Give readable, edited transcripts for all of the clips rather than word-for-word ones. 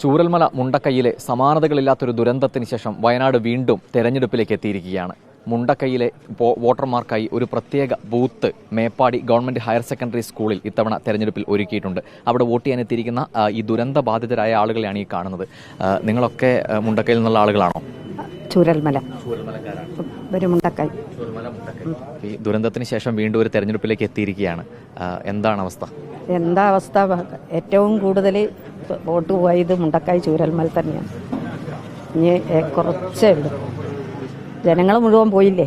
ചൂരൽമല മുണ്ടക്കൈയിലെ സമാനതകളില്ലാത്തൊരു ദുരന്തത്തിന് ശേഷം വയനാട് വീണ്ടും തെരഞ്ഞെടുപ്പിലേക്ക് എത്തിയിരിക്കുകയാണ്. മുണ്ടക്കൈയിലെ വോട്ടർമാർക്കായി ഒരു പ്രത്യേക booth Meppadi government higher secondary സ്കൂളിൽ ഇത്തവണ തെരഞ്ഞെടുപ്പിൽ ഒരുക്കിയിട്ടുണ്ട്. അവിടെ വോട്ട് ചെയ്യാനെത്തിയിരിക്കുന്ന ഈ ദുരന്ത ബാധിതരായ ആളുകളെയാണ് ഈ കാണുന്നത്. നിങ്ങളൊക്കെ മുണ്ടക്കൈയിൽ നിന്നുള്ള ആളുകളാണോ? ചൂരൽമല. ഈ ദുരന്തത്തിന് ശേഷം വീണ്ടും ഒരു തെരഞ്ഞെടുപ്പിലേക്ക് എത്തിയിരിക്കുകയാണ്. എന്താണ് അവസ്ഥ? എന്താ അവസ്ഥ? ഏറ്റവും കൂടുതൽ വോട്ട് പോയത് മുണ്ടക്കായ് ചൂരൽമല തന്നെയാണ്. ഇനി കുറച്ചേ ഉള്ളൂ, ജനങ്ങൾ മുഴുവൻ പോയില്ലേ.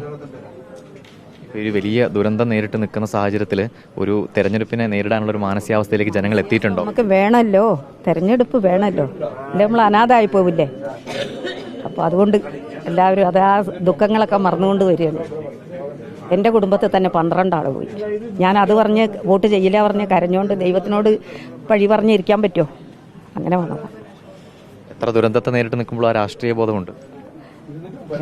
ഒരു വലിയ ദുരന്തം നേരിട്ട് നിൽക്കുന്ന സാഹചര്യത്തിൽ ഒരു തെരഞ്ഞെടുപ്പിനെ നേരിടാനുള്ള ഒരു മാനസികാവസ്ഥയിലേക്ക് ജനങ്ങൾ എത്തിയിട്ടുണ്ടോ? നമുക്ക് വേണമല്ലോ, തെരഞ്ഞെടുപ്പ് വേണമല്ലോ, അല്ലെ നമ്മൾ അനാഥമായി പോവില്ലേ. അപ്പോൾ അതുകൊണ്ട് എല്ലാവരും അത് ആ ദുഃഖങ്ങളൊക്കെ മറന്നുകൊണ്ട് വരികയാണ്. എൻ്റെ കുടുംബത്തിൽ തന്നെ 12 ആൾ പോയി. ഞാൻ അത് പറഞ്ഞ് വോട്ട് ചെയ്യില്ല പറഞ്ഞ് കരഞ്ഞുകൊണ്ട് ദൈവത്തിനോട് പഴി പറഞ്ഞിരിക്കാൻ പറ്റുമോ? അങ്ങനെ വന്നതാണ്. എത്ര ദുരന്തത്തെ നേരിട്ട് നിൽക്കുമ്പോൾ ആ രാഷ്ട്രീയ ബോധമുണ്ട്?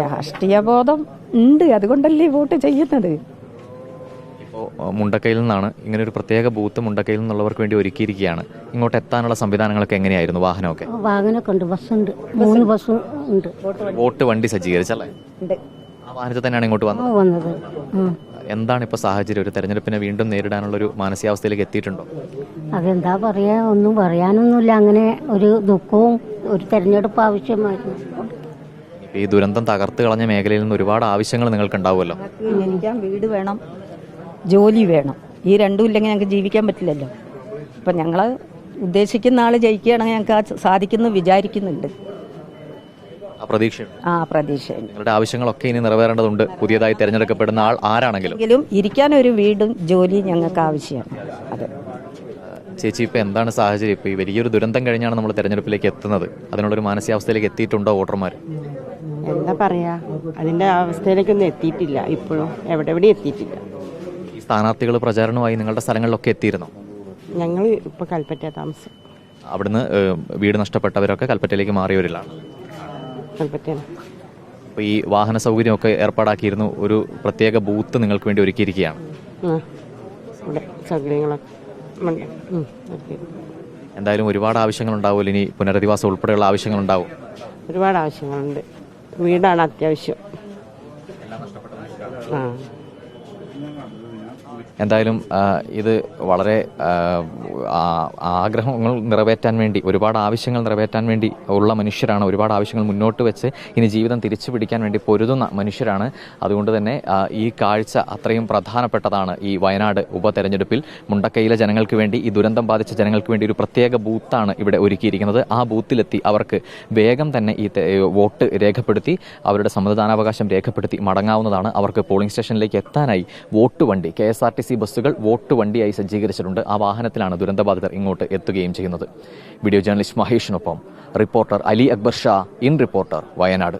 രാഷ്ട്രീയ ബോധം ഉണ്ട്, അതുകൊണ്ടല്ലേ വോട്ട് ചെയ്യുന്നത്. ഇപ്പോൾ മുണ്ടക്കൈയിൽ നിന്നാണ് ഇങ്ങനെ ഒരു പ്രത്യേക ബൂത്ത് മുണ്ടക്കൈയിൽ നിന്നുള്ളവർക്ക് വേണ്ടി ഒരുക്കിയിരിക്കുകയാണ്. ഇങ്ങോട്ട് എത്താനുള്ള സംവിധാനങ്ങളൊക്കെ എങ്ങനെയായിരുന്നു? വാഹനമൊക്കെ ഉണ്ട്, ബസ്സുണ്ട്, 3 ബസ് ഉണ്ട്. വോട്ട് വണ്ടി സജ്ജീകരിച്ചല്ലേ? ആ വാഹനത്തിൽ തന്നെയാണ് ഇങ്ങോട്ട് വന്നത്. എന്താണ് ഇപ്പോൾ സാഹചര്യം? ഒരു തെരഞ്ഞെടുപ്പിനെ വീണ്ടും നേരിടാനുള്ള ഒരു മാനസികാവസ്ഥയിലേക്ക് എത്തിയിട്ടുണ്ടോ? അതെന്താ പറയാ, ഒന്നും പറയാനൊന്നുമില്ല. അങ്ങനെ ഒരു ദുഃഖവും ഒരു തെരഞ്ഞെടുപ്പ് ആവശ്യമായിരുന്നു. ഈ ദുരന്തം തകർത്ത് കളഞ്ഞ മേഖലയിൽ നിന്ന് ഒരുപാട് ആവശ്യങ്ങൾ നിങ്ങൾക്ക് ഉണ്ടാവുമല്ലോ. ജനിക്കാൻ വീട് വേണം, ജോലി വേണം. ഈ രണ്ടും ഇല്ലെങ്കിൽ ഞങ്ങൾക്ക് ജീവിക്കാൻ പറ്റില്ലല്ലോ. അപ്പം ഞങ്ങൾ ഉദ്ദേശിക്കുന്ന ആൾ ജയിക്കുകയാണെങ്കിൽ ഞങ്ങൾക്ക് സാധിക്കുന്നു വിചാരിക്കുന്നുണ്ട്. പ്രതീക്ഷയുണ്ട്. നിങ്ങളുടെ ആവശ്യങ്ങളൊക്കെ ഇനി നിറവേറേണ്ടതുണ്ട്. പുതിയതായി തെരഞ്ഞെടുക്കപ്പെടുന്ന ആൾ ആരാണെങ്കിലും ഇരിക്കാനൊരു വീടും ജോലിയും ഞങ്ങൾക്ക് ആവശ്യമാണ്. അതെ ചേച്ചി, ഇപ്പം എന്താണ് സാഹചര്യം? ഇപ്പോൾ ഈ വലിയൊരു ദുരന്തം കഴിഞ്ഞാണ് നമ്മൾ തെരഞ്ഞെടുപ്പിലേക്ക് എത്തുന്നത്. അതിനുള്ളൊരു മാനസികാവസ്ഥയിലേക്ക് എത്തിയിട്ടുണ്ടോ വോട്ടർമാർ? എന്താ പറയാ, അതിന്റെ അവസ്ഥയിലേക്കൊന്നും എത്തിയിട്ടില്ല. ഇപ്പോഴും എവിടെ എത്തിയിട്ടില്ല. ഈ സ്ഥാനാർത്ഥികൾ പ്രചാരണമായി നിങ്ങളുടെ സ്ഥലങ്ങളിലൊക്കെ എത്തിയിരുന്നോ? ഞങ്ങൾ ഇപ്പൊ കൽപ്പറ്റ താമസം. അവിടുന്ന് വീട് നഷ്ടപ്പെട്ടവരൊക്കെ കൽപ്പറ്റയിലേക്ക് മാറിയവരിലാണ്. അപ്പോൾ ഈ വാഹന സൗകര്യമൊക്കെ ഏർപ്പാടാക്കിയിരുന്നു. ഒരു പ്രത്യേക ബൂത്ത് നിങ്ങൾക്ക് വേണ്ടി ഒരുക്കിയിരിക്കുകയാണ്. എന്തായാലും ഒരുപാട് ആവശ്യങ്ങൾ ഉണ്ടാവും. ഇനി പുനരധിവാസം ഉൾപ്പെടെയുള്ള ആവശ്യങ്ങൾ ഉണ്ടാവും. ഒരുപാട് ആവശ്യങ്ങളുണ്ട്. വീടാണ് അത്യാവശ്യം. എന്തായാലും ഇത് വളരെ ആഗ്രഹങ്ങൾ നിറവേറ്റാൻ വേണ്ടി, ഒരുപാട് ആവശ്യങ്ങൾ നിറവേറ്റാൻ വേണ്ടി ഉള്ള മനുഷ്യരാണ്. ഒരുപാട് ആവശ്യങ്ങൾ മുന്നോട്ട് വെച്ച് ഇനി ജീവിതം തിരിച്ചു പിടിക്കാൻ വേണ്ടി പൊരുതുന്ന മനുഷ്യരാണ്. അതുകൊണ്ട് തന്നെ ഈ കാഴ്ച അത്രയും പ്രധാനപ്പെട്ടതാണ്. ഈ വയനാട് ഉപതെരഞ്ഞെടുപ്പിൽ മുണ്ടക്കൈയിലെ ജനങ്ങൾക്ക് വേണ്ടി, ഈ ദുരന്തം ബാധിച്ച ജനങ്ങൾക്ക് വേണ്ടി ഒരു പ്രത്യേക ബൂത്താണ് ഇവിടെ ഒരുക്കിയിരിക്കുന്നത്. ആ ബൂത്തിലെത്തി അവർക്ക് വേഗം തന്നെ ഈ വോട്ട് രേഖപ്പെടുത്തി അവരുടെ സമ്മതിദാനാവകാശം രേഖപ്പെടുത്തി മടങ്ങാവുന്നതാണ്. അവർക്ക് പോളിംഗ് സ്റ്റേഷനിലേക്ക് എത്താനായി വോട്ട് വണ്ടി, KSRTC ബസ്സുകൾ വോട്ട് വണ്ടിയായി സജ്ജീകരിച്ചിട്ടുണ്ട്. ആ വാഹനത്തിലാണ് ദുരന്തബാധിതർ ഇങ്ങോട്ട് എത്തുകയും ചെയ്യുന്നത്. വീഡിയോ ജേർണലിസ്റ്റ് മഹേഷിനൊപ്പം reporter Ali Akbar Shah, in reporter, Wayanad.